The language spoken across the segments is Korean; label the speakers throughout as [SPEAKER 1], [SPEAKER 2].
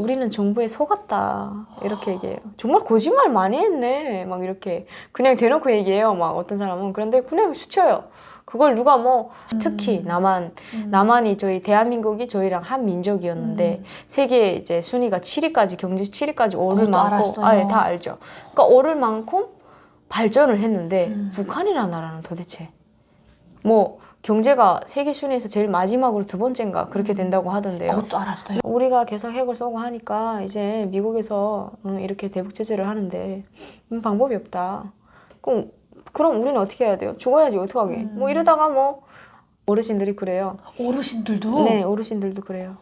[SPEAKER 1] 우리는 정부에 속았다 이렇게 얘기해요. 정말 거짓말 많이 했네 막 이렇게 그냥 대놓고 얘기해요. 막 어떤 사람은. 그런데 그냥 스쳐요. 그걸 누가 뭐 특히 남한이 저희 대한민국이 저희랑 한 민족이었는데 세계 이제 순위가 7위까지 경제 7위까지 오를 만큼 아예 다 알죠. 그러니까 오를 만큼 발전을 했는데 북한이라는 나라는 도대체 뭐 경제가 세계 순위에서 제일 마지막으로 두 번째인가 그렇게 된다고 하던데요.
[SPEAKER 2] 그것도 알았어요.
[SPEAKER 1] 우리가 계속 핵을 쏘고 하니까 이제 미국에서 이렇게 대북 제재를 하는데 방법이 없다. 그럼 우리는 어떻게 해야 돼요? 죽어야지 어떡하게. 뭐 이러다가 뭐 어르신들이 그래요.
[SPEAKER 2] 어르신들도?
[SPEAKER 1] 네, 어르신들도 그래요.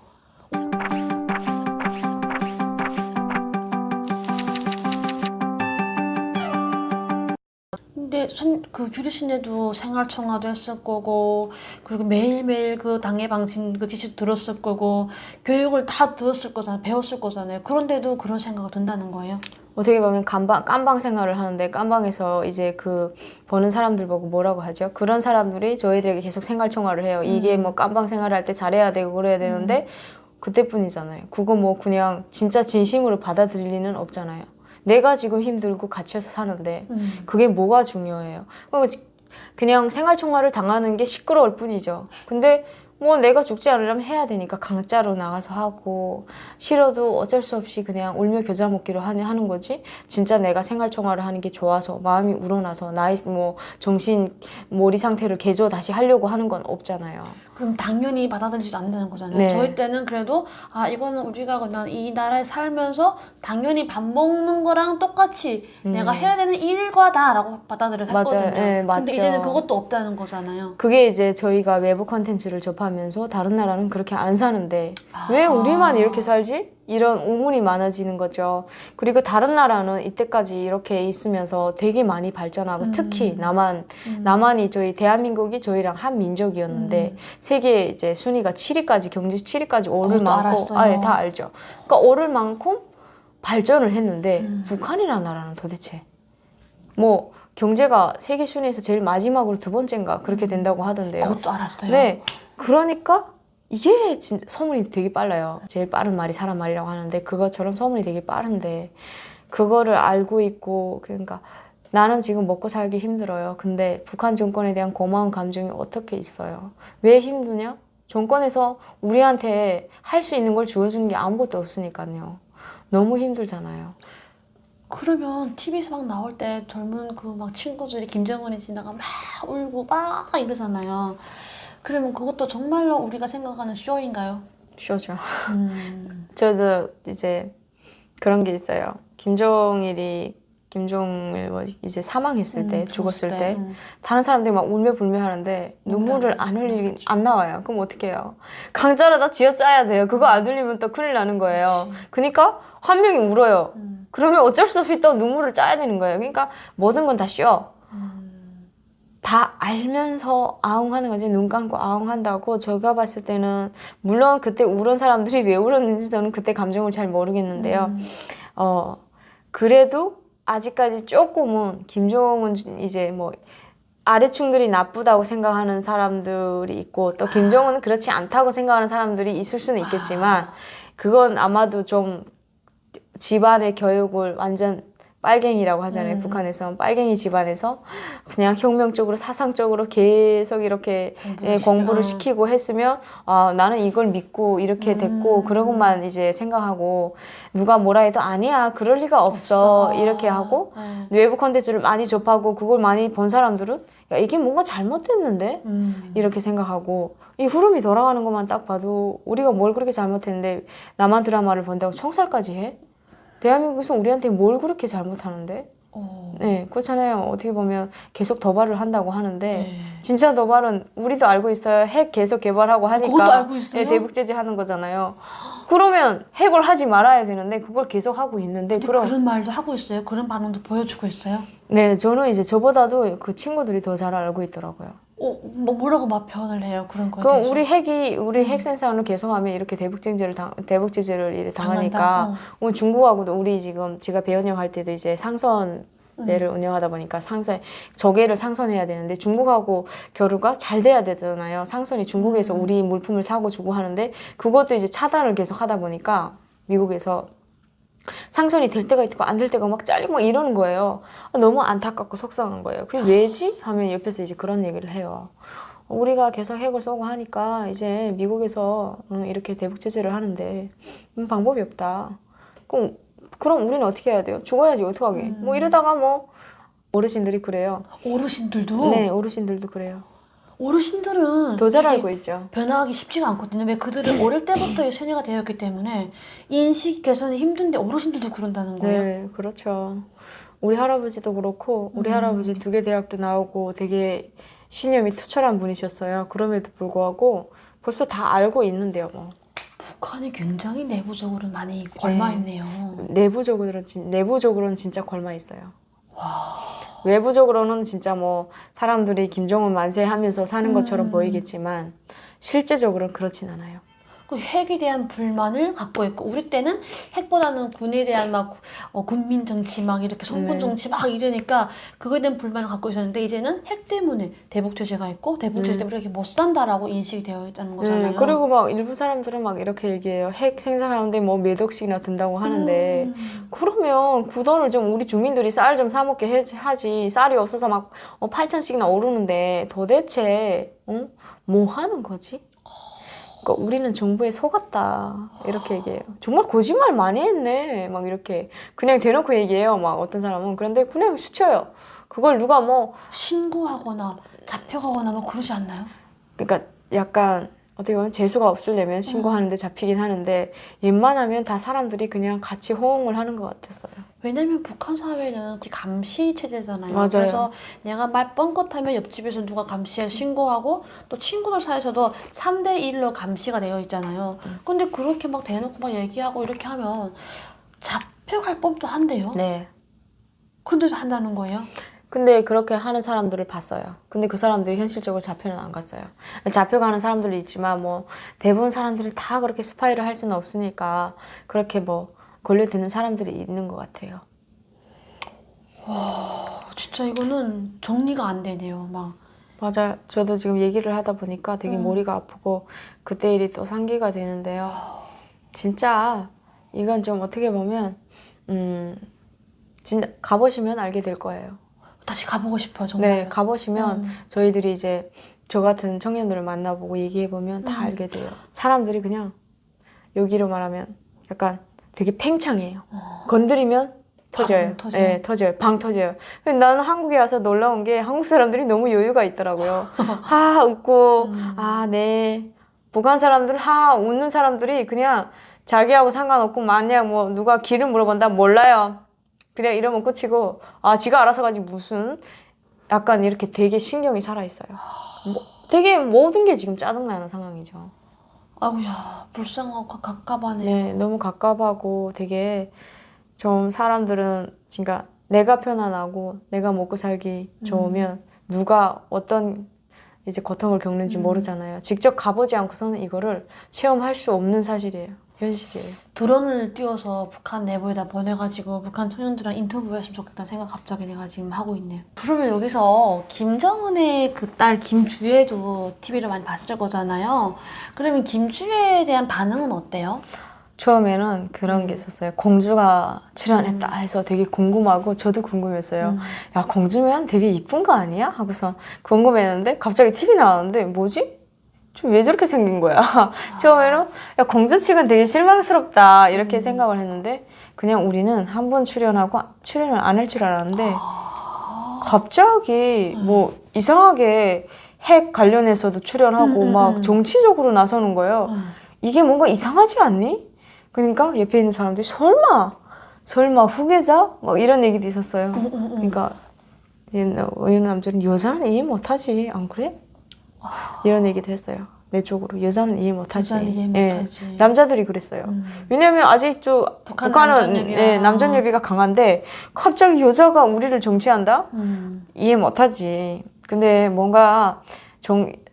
[SPEAKER 2] 근데 그 규리 씨네도 생활청화도 했을 거고, 그리고 매일매일 그 당의 방침 그 지시 들었을 거고, 교육을 다 들었을 거잖아요. 배웠을 거잖아요. 그런데도 그런 생각이 든다는 거예요?
[SPEAKER 1] 어떻게 보면 깜방 생활을 하는데 깜방에서 이제 그 보는 사람들 보고 뭐라고 하죠? 그런 사람들이 저희들에게 계속 생활청화를 해요. 이게 뭐 깜방 생활을 할 때 잘해야 되고 그래야 되는데 그때뿐이잖아요. 그거 뭐 그냥 진짜 진심으로 받아들일 리는 없잖아요. 내가 지금 힘들고 갇혀서 사는데 그게 뭐가 중요해요? 그냥 생활총화를 당하는 게 시끄러울 뿐이죠. 근데 뭐 내가 죽지 않으려면 해야 되니까 강짜로 나가서 하고 싫어도 어쩔 수 없이 그냥 울며 겨자 먹기로 하는 거지. 진짜 내가 생활총화를 하는 게 좋아서 마음이 우러나서 나의 뭐 정신 머리 상태를 개조 다시 하려고 하는 건 없잖아요.
[SPEAKER 2] 그럼 당연히 받아들이지 않는다는 거잖아요.
[SPEAKER 1] 네.
[SPEAKER 2] 저희 때는 그래도 이거는 우리가 그냥 이 나라에 살면서 당연히 밥 먹는 거랑 똑같이 내가 해야 되는 일과다라고 받아들여서
[SPEAKER 1] 맞아요.
[SPEAKER 2] 했거든요.
[SPEAKER 1] 네, 맞죠.
[SPEAKER 2] 근데 이제는 그것도 없다는 거잖아요.
[SPEAKER 1] 그게 이제 저희가 외부 컨텐츠를 접하면서 다른 나라는 그렇게 안 사는데 왜 우리만 이렇게 살지? 이런 의문이 많아지는 거죠. 그리고 다른 나라는 이때까지 이렇게 있으면서 되게 많이 발전하고 특히 남한이 저희 대한민국이 저희랑 한 민족이었는데 세계 이제 순위가 7위까지 경제 7위까지 오를 만큼 아예 다 알죠. 그러니까 오를 만큼 발전을 했는데 북한이라는 나라는 도대체 뭐 경제가 세계 순위에서 제일 마지막으로 두 번째인가 그렇게 된다고 하던데요.
[SPEAKER 2] 그것도 알았어요.
[SPEAKER 1] 네, 그러니까 이게 진짜 소문이 되게 빨라요. 제일 빠른 말이 사람 말이라고 하는데 그것처럼 소문이 되게 빠른데 그거를 알고 있고 그러니까 나는 지금 먹고 살기 힘들어요. 근데 북한 정권에 대한 고마운 감정이 어떻게 있어요? 왜 힘드냐? 정권에서 우리한테 할 수 있는 걸 주어주는 게 아무것도 없으니까요. 너무 힘들잖아요.
[SPEAKER 2] 그러면 TV에서 막 나올 때 젊은 그 막 친구들이 김정은이 지나가 막 울고 막 이러잖아요. 그러면 그것도 정말로 우리가 생각하는 쇼인가요?
[SPEAKER 1] 쇼죠. 저도 이제 그런 게 있어요. 김정일 이제 사망했을 때, 죽었을 때, 다른 사람들이 막 울며 불며 하는데 눈물을 안 나와요. 그럼 어떻게 해요? 강자로 다 쥐어짜야 돼요. 그거 안 흘리면 또 큰일 나는 거예요. 그러니까 한 명이 울어요. 그러면 어쩔 수 없이 또 눈물을 짜야 되는 거예요. 그러니까 모든 건 다 쇼. 다 알면서 아웅하는 거지. 눈 감고 아웅한다고. 제가 봤을 때는 물론 그때 울은 사람들이 왜 울었는지 저는 그때 감정을 잘 모르겠는데요. 그래도 아직까지 조금은 김정은 이제 뭐 아래층들이 나쁘다고 생각하는 사람들이 있고 또 김정은은 그렇지 않다고 생각하는 사람들이 있을 수는 있겠지만 그건 아마도 좀 집안의 교육을 완전 빨갱이라고 하잖아요. 북한에서 빨갱이 집안에서 그냥 혁명적으로 사상적으로 계속 이렇게 공부를 시키고 했으면 나는 이걸 믿고 이렇게 됐고 그러고만 이제 생각하고 누가 뭐라 해도 아니야 그럴 리가 없어 이렇게 하고 외부 콘텐츠를 많이 접하고 그걸 많이 본 사람들은 야 이게 뭔가 잘못됐는데 이렇게 생각하고 이 흐름이 돌아가는 것만 딱 봐도 우리가 뭘 그렇게 잘못했는데 남한 드라마를 본다고 총살까지 해? 대한민국에서 우리한테 뭘 그렇게 잘못하는데? 네, 그렇잖아요. 어떻게 보면 계속 도발을 한다고 하는데 진짜 도발은 우리도 알고 있어요. 핵 계속 개발하고 하니까
[SPEAKER 2] 그것도 알고 있어요?
[SPEAKER 1] 대북 제재하는 거잖아요. 그러면 핵을 하지 말아야 되는데 그걸 계속 하고 있는데
[SPEAKER 2] 그런 말도 하고 있어요? 그런 반응도 보여주고 있어요?
[SPEAKER 1] 네, 저는 이제 저보다도 그 친구들이 더 잘 알고 있더라고요.
[SPEAKER 2] 뭐라고 막 표현을 해요? 그런 거에
[SPEAKER 1] 그럼
[SPEAKER 2] 대해서?
[SPEAKER 1] 우리 핵 생산을 계속하면 이렇게 대북 제재를 당하니까 중국하고도 우리 지금 제가 배원영 할 때도 이제 상선례를 운영하다 보니까 저계를 상선해야 되는데 중국하고 교류가 잘 돼야 되잖아요. 상선이 중국에서 우리 물품을 사고 주고 하는데 그것도 이제 차단을 계속 하다 보니까 미국에서 상선이 될 때가 있고 안 될 때가 막 잘리고 막 이러는 거예요. 너무 안타깝고 속상한 거예요. 그게 왜지? 하면 옆에서 이제 그런 얘기를 해요. 우리가 계속 핵을 쏘고 하니까 이제 미국에서 이렇게 대북 제재를 하는데 방법이 없다. 그럼 우리는 어떻게 해야 돼요? 죽어야지 어떡하게. 뭐 이러다가 뭐 어르신들이 그래요.
[SPEAKER 2] 어르신들도?
[SPEAKER 1] 네, 어르신들도 그래요.
[SPEAKER 2] 어르신들은
[SPEAKER 1] 더 잘
[SPEAKER 2] 되게
[SPEAKER 1] 알고 있죠.
[SPEAKER 2] 변화하기 쉽지가 않거든요. 왜 그들은 어릴 때부터 세뇌가 되었기 때문에 인식 개선이 힘든데 어르신들도 그런다는 거예요?
[SPEAKER 1] 네, 그렇죠. 우리 할아버지도 그렇고 우리 할아버지 2개 대학도 나오고 되게 신념이 투철한 분이셨어요. 그럼에도 불구하고 벌써 다 알고 있는데요, 뭐.
[SPEAKER 2] 북한이 굉장히 내부적으로는 많이 곪아있네요.
[SPEAKER 1] 내부적으로는 진짜 곪아 있어요. 외부적으로는 진짜 뭐 사람들이 김정은 만세하면서 사는 것처럼 보이겠지만 실제적으로는 그렇진 않아요.
[SPEAKER 2] 그 핵에 대한 불만을 갖고 있고 우리 때는 핵보다는 군에 대한 막 군민 정치 막 이렇게 성군 정치 막 이러니까 그거에 대한 불만을 갖고 있었는데 이제는 핵 때문에 대북 제재가 있고 대북 제재 때문에 이렇게 못 산다라고 인식이 되어 있다는 거잖아요.
[SPEAKER 1] 그리고 막 일부 사람들은 막 이렇게 얘기해요. 핵 생산하는데 뭐 몇 억씩이나 든다고 하는데 그러면 그 돈을 좀 우리 주민들이 쌀 좀 사 먹게 하지. 쌀이 없어서 막 8천씩이나 오르는데 도대체 뭐 하는 거지? 그러니까 우리는 정부에 속았다 이렇게 얘기해요. 정말 거짓말 많이 했네 막 이렇게 그냥 대놓고 얘기해요. 막 어떤 사람은 그런데 그냥 스쳐요. 그걸 누가 뭐
[SPEAKER 2] 신고하거나 잡혀가거나 뭐 그러지 않나요?
[SPEAKER 1] 그러니까 약간 어떻게 보면 재수가 없으려면 신고하는데 잡히긴 하는데 웬만하면 다 사람들이 그냥 같이 호응을 하는 것 같았어요.
[SPEAKER 2] 왜냐면 북한 사회는 감시 체제잖아요.
[SPEAKER 1] 맞아요.
[SPEAKER 2] 그래서 내가 말 뻥긋하면 옆집에서 누가 감시해 신고하고 또 친구들 사이에서도 3대 1로 감시가 되어 있잖아요. 근데 그렇게 막 대놓고 막 얘기하고 이렇게 하면 잡혀갈 법도 한데요.
[SPEAKER 1] 네.
[SPEAKER 2] 근데도 한다는 거예요?
[SPEAKER 1] 근데 그렇게 하는 사람들을 봤어요. 근데 그 사람들이 현실적으로 잡혀는 안 갔어요. 잡혀가는 사람들이 있지만 뭐 대부분 사람들이 다 그렇게 스파이를 할 수는 없으니까 그렇게 뭐 걸려드는 사람들이 있는 것 같아요.
[SPEAKER 2] 와, 진짜 이거는 정리가 안 되네요. 막
[SPEAKER 1] 맞아요. 저도 지금 얘기를 하다 보니까 되게 머리가 아프고 그때 일이 또 상기가 되는데요. 진짜 이건 좀 어떻게 보면 진짜 가보시면 알게 될 거예요.
[SPEAKER 2] 다시 가보고 싶어요, 정말.
[SPEAKER 1] 네, 가보시면 저희들이 이제 저 같은 청년들을 만나보고 얘기해보면 다 알게 돼요. 사람들이 그냥 여기로 말하면 약간 되게 팽창해요. 건드리면 터져요.
[SPEAKER 2] 터져요.
[SPEAKER 1] 네, 터져요. 방 터져요. 근데 나는 한국에 와서 놀라운 게 한국 사람들이 너무 여유가 있더라고요. 하 웃고 아, 네. 북한 사람들 하 웃는 사람들이 그냥 자기하고 상관없고 만약 뭐 누가 길을 물어본다 몰라요. 그냥 이러면 끝이고 아 지가 알아서 가지 무슨 약간 이렇게 되게 신경이 살아있어요. 되게 모든 게 지금 짜증나는 상황이죠.
[SPEAKER 2] 아우야, 불쌍하고 갑갑하네요.
[SPEAKER 1] 네, 너무 갑갑하고 되게 좀 사람들은 그러니까 내가 편안하고 내가 먹고 살기 좋으면 누가 어떤 이제 고통을 겪는지 모르잖아요. 직접 가보지 않고서는 이거를 체험할 수 없는 사실이에요. 현실이에요.
[SPEAKER 2] 드론을 띄워서 북한 내부에다 보내가지고 북한 청년들이랑 인터뷰했으면 좋겠다는 생각 갑자기 내가 지금 하고 있네요. 그러면 여기서 김정은의 그 딸 김주애도 TV를 많이 봤을 거잖아요. 그러면 김주애에 대한 반응은 어때요?
[SPEAKER 1] 처음에는 그런 게 있었어요. 공주가 출연했다 해서 되게 궁금하고 저도 궁금했어요. 야, 공주면 되게 이쁜 거 아니야? 하고서 궁금했는데 갑자기 TV 나왔는데 뭐지? 좀 왜 저렇게 생긴 거야? 처음에는 야, 공주 측은 되게 실망스럽다 이렇게 생각을 했는데 그냥 우리는 한 번 출연하고 출연을 안 할 줄 알았는데 갑자기 뭐 이상하게 핵 관련해서도 출연하고 막 정치적으로 나서는 거예요. 이게 뭔가 이상하지 않니? 그러니까 옆에 있는 사람들이 설마 후계자? 막 이런 얘기도 있었어요. 그러니까 이런 남자는 여자는 이해 못하지 안 그래? 이런 얘기도 했어요. 내 쪽으로 여자는 이해 못하지.
[SPEAKER 2] 여자는 이해 못하지.
[SPEAKER 1] 예, 남자들이 그랬어요. 왜냐면 아직도 북한은 남전여비가 강한데 갑자기 여자가 우리를 정치한다? 이해 못하지. 근데 뭔가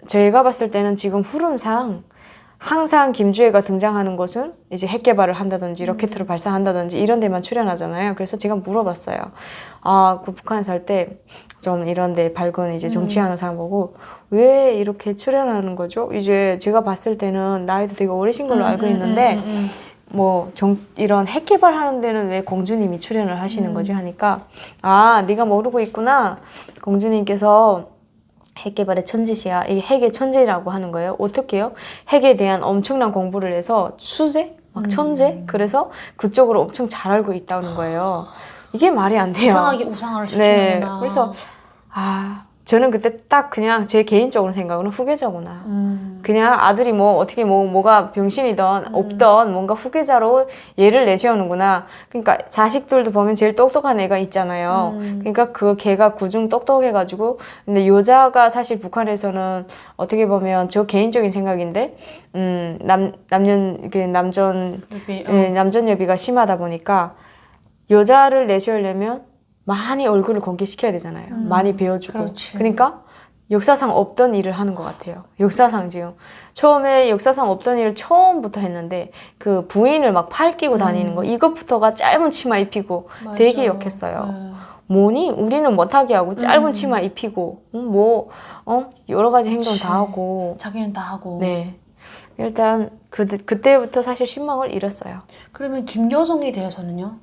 [SPEAKER 1] 제가 봤을 때는 지금 흐름상 항상 김주애가 등장하는 것은 이제 핵 개발을 한다든지 로켓을 발사한다든지 이런 데만 출연하잖아요. 그래서 제가 물어봤어요. 아, 그 북한에 살 때 좀 이런 데 밝은 이제 정치하는 사람 보고 왜 이렇게 출연하는 거죠? 이제 제가 봤을 때는 나이도 되게 어리신 걸로 알고 있는데 이런 핵 개발하는 데는 왜 공주님이 출연을 하시는 거지 하니까 아 네가 모르고 있구나. 공주님께서 핵 개발의 천재시야. 이게 핵의 천재라고 하는 거예요. 어떻게요? 핵에 대한 엄청난 공부를 해서 수재? 막 천재? 그래서 그쪽으로 엄청 잘 알고 있다는 거예요. 이게 말이 안 돼요.
[SPEAKER 2] 이상하게 우상을
[SPEAKER 1] 네.
[SPEAKER 2] 시키는구나.
[SPEAKER 1] 그래서 저는 그때 딱 그냥 제 개인적으로 생각은 후계자구나. 그냥 아들이 어떻게 뭐가 병신이던 없던 뭔가 후계자로 얘를 내세우는구나. 그러니까 자식들도 보면 제일 똑똑한 애가 있잖아요. 그러니까 그 걔가 구중 똑똑해가지고 근데 여자가 사실 북한에서는 어떻게 보면 저 개인적인 생각인데 남전여비가 심하다 보니까 여자를 내세우려면 많이 얼굴을 공개시켜야 되잖아요. 많이 배워주고.
[SPEAKER 2] 그렇지.
[SPEAKER 1] 그러니까 역사상 없던 일을 하는 것 같아요. 역사상 지금. 처음에 역사상 없던 일을 처음부터 했는데 그 부인을 막 팔 끼고 다니는 거 이것부터가 짧은 치마 입히고
[SPEAKER 2] 맞아.
[SPEAKER 1] 되게 역했어요. 뭐니? 우리는 못하게 하고 짧은 치마 입히고 여러 가지 행동
[SPEAKER 2] 그치.
[SPEAKER 1] 다 하고
[SPEAKER 2] 자기는 다 하고.
[SPEAKER 1] 네. 일단 그때부터 사실 신망을 잃었어요.
[SPEAKER 2] 그러면 김여정에 대해서는요?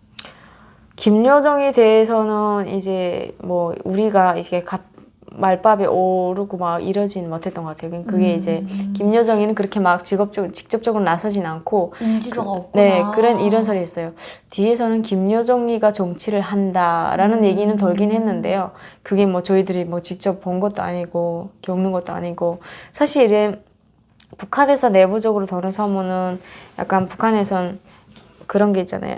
[SPEAKER 1] 김여정에 대해서는 이제 우리가 이게 말밥에 오르고 막 이러진 못했던 것 같아요. 그게 이제 김여정이는 그렇게 막 직접적으로 나서진 않고
[SPEAKER 2] 인지도가 없구나.
[SPEAKER 1] 네, 이런 소리 했어요. 뒤에서는 김여정이가 정치를 한다라는 얘기는 돌긴 했는데요. 그게 저희들이 직접 본 것도 아니고 겪는 것도 아니고 사실 이래 북한에서 내부적으로 도는 소문은 약간 북한에선 그런 게 있잖아요.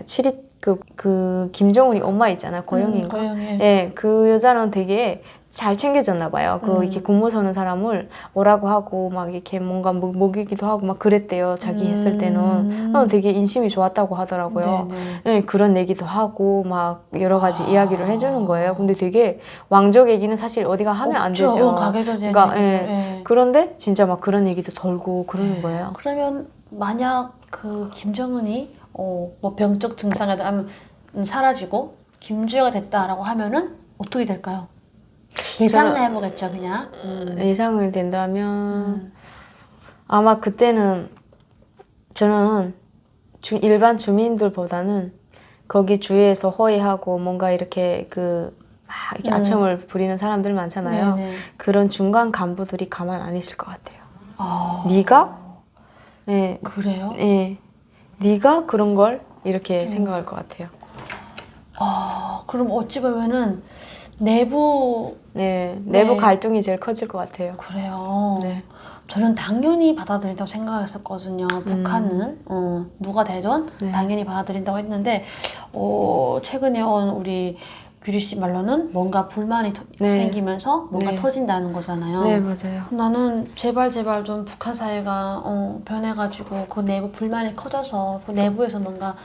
[SPEAKER 1] 그 김정은이 엄마 있잖아. 고영인가?
[SPEAKER 2] 고영이.
[SPEAKER 1] 예, 그 여자는 되게 잘 챙겨줬나 봐요. 이렇게 근무 서는 사람을 오라고 하고 막 이렇게 뭔가 먹이기도 하고 막 그랬대요. 자기 했을 때는 되게 인심이 좋았다고 하더라고요. 예, 그런 얘기도 하고 막 여러 가지 이야기를 해주는 거예요. 근데 되게 왕족 얘기는 사실 어디가 하면 안 되죠.
[SPEAKER 2] 가게도 되는.
[SPEAKER 1] 그러니까 그런데 진짜 막 그런 얘기도 돌고 그러는 거예요.
[SPEAKER 2] 그러면 만약 그 김정은이 병적 증상이 사라지고 김주애가 됐다라고 하면은 어떻게 될까요? 예상을 해보겠죠, 그냥.
[SPEAKER 1] 예상을 된다면 아마 그때는 저는 일반 주민들보다는 거기 주위에서 호위하고 뭔가 이렇게 이렇게 아첨을 부리는 사람들 많잖아요.
[SPEAKER 2] 네네.
[SPEAKER 1] 그런 중간 간부들이 가만 안 있을 것 같아요.
[SPEAKER 2] 네가?
[SPEAKER 1] 네.
[SPEAKER 2] 그래요?
[SPEAKER 1] 네. 네가 그런 걸 이렇게 생각할 것 같아요.
[SPEAKER 2] 그럼 어찌 보면은 내부
[SPEAKER 1] 내부 갈등이 제일 커질 것 같아요.
[SPEAKER 2] 그래요.
[SPEAKER 1] 네.
[SPEAKER 2] 저는 당연히 받아들인다고 생각했었거든요. 북한은 누가 되든 당연히 받아들인다고 했는데 최근에 온 우리 규리 씨 말로는 뭔가 불만이 생기면서 뭔가 터진다는 거잖아요.
[SPEAKER 1] 네, 맞아요.
[SPEAKER 2] 나는 제발 좀 북한 사회가 변해가지고 그 내부 불만이 커져서 그 내부에서 뭔가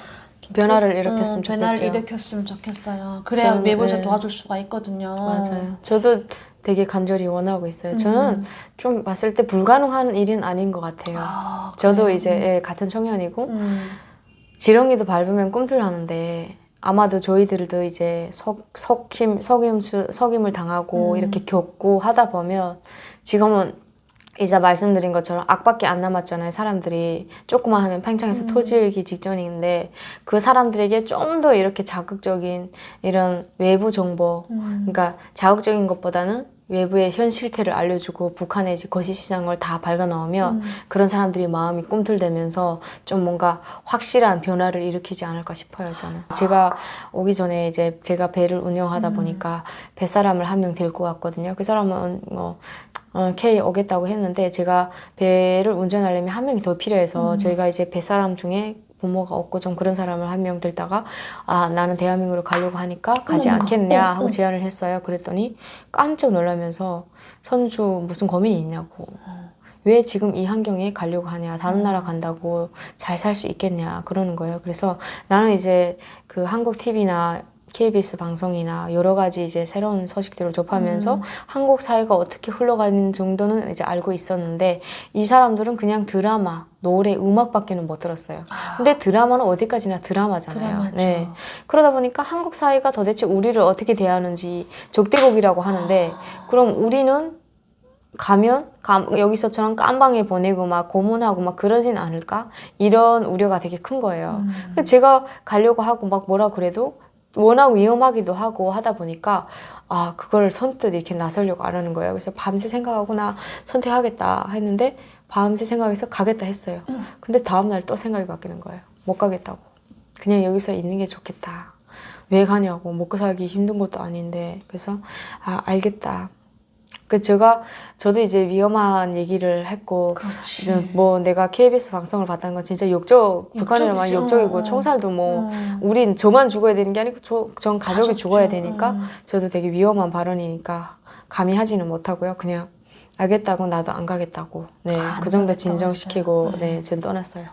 [SPEAKER 1] 변화를 일으켰으면
[SPEAKER 2] 좋겠어요. 그래야 내부에서 도와줄 수가 있거든요.
[SPEAKER 1] 맞아요. 저도 되게 간절히 원하고 있어요. 저는 좀 봤을 때 불가능한 일은 아닌 것 같아요. 저도 이제 같은 청년이고 지렁이도 밟으면 꿈틀하는데 아마도 저희들도 이제 속임을 당하고 이렇게 겪고 하다 보면 지금은 이제 말씀드린 것처럼 악밖에 안 남았잖아요. 사람들이 조금만 하면 팽창해서 터지기 직전인데 그 사람들에게 좀 더 이렇게 자극적인 이런 외부 정보 그러니까 자극적인 것보다는 외부의 현 실태를 알려주고 북한의 이제 거시시장을 다 밝아넣으면 그런 사람들이 마음이 꿈틀대면서 좀 뭔가 확실한 변화를 일으키지 않을까 싶어요. 저는 제가 오기 전에 이제 제가 배를 운영하다 보니까 뱃사람을 한 명 데리고 왔거든요. 그 사람은 K 오겠다고 했는데 제가 배를 운전하려면 한 명이 더 필요해서 저희가 이제 뱃사람 중에 부모가 없고 좀 그런 사람을 한 명 들다가 나는 대한민국으로 가려고 하니까 가지 않겠냐 하고 제안을 했어요. 그랬더니 깜짝 놀라면서 선주 무슨 고민이 있냐고 왜 지금 이 환경에 가려고 하냐 다른 나라 간다고 잘 살 수 있겠냐 그러는 거예요. 그래서 나는 이제 그 한국 TV나 KBS 방송이나 여러 가지 이제 새로운 소식들을 접하면서 한국 사회가 어떻게 흘러가는 정도는 이제 알고 있었는데 이 사람들은 그냥 드라마, 노래, 음악밖에는 못 들었어요. 근데 드라마는 어디까지나 드라마잖아요. 네. 그러다 보니까 한국 사회가 도대체 우리를 어떻게 대하는지 적대국이라고 하는데 그럼 우리는 가면 여기서처럼 깜방에 보내고 막 고문하고 막 그러진 않을까? 이런 우려가 되게 큰 거예요. 근데 제가 가려고 하고 막 뭐라 그래도 워낙 위험하기도 하고 하다 보니까 그걸 선뜻 이렇게 나서려고 안 하는 거예요. 그래서 밤새 생각하고 나 선택하겠다 했는데 밤새 생각해서 가겠다 했어요. 근데 다음날 또 생각이 바뀌는 거예요. 못 가겠다고. 그냥 여기서 있는 게 좋겠다. 왜 가냐고. 먹고 살기 힘든 것도 아닌데. 그래서 알겠다. 저도 이제 위험한 얘기를 했고,
[SPEAKER 2] 그렇지.
[SPEAKER 1] 이제 뭐 내가 KBS 방송을 봤다는 건 진짜 북한이라면
[SPEAKER 2] 욕적이죠.
[SPEAKER 1] 욕적이고, 총살도 뭐, 우린 저만 죽어야 되는 게 아니고, 전 가족이 죽어야 되니까, 저도 되게 위험한 발언이니까, 감히 하지는 못하고요. 그냥 알겠다고, 나도 안 가겠다고. 네,
[SPEAKER 2] 안
[SPEAKER 1] 그 정도
[SPEAKER 2] 가겠다고
[SPEAKER 1] 진정시키고,
[SPEAKER 2] 했어요.
[SPEAKER 1] 네, 전 떠났어요.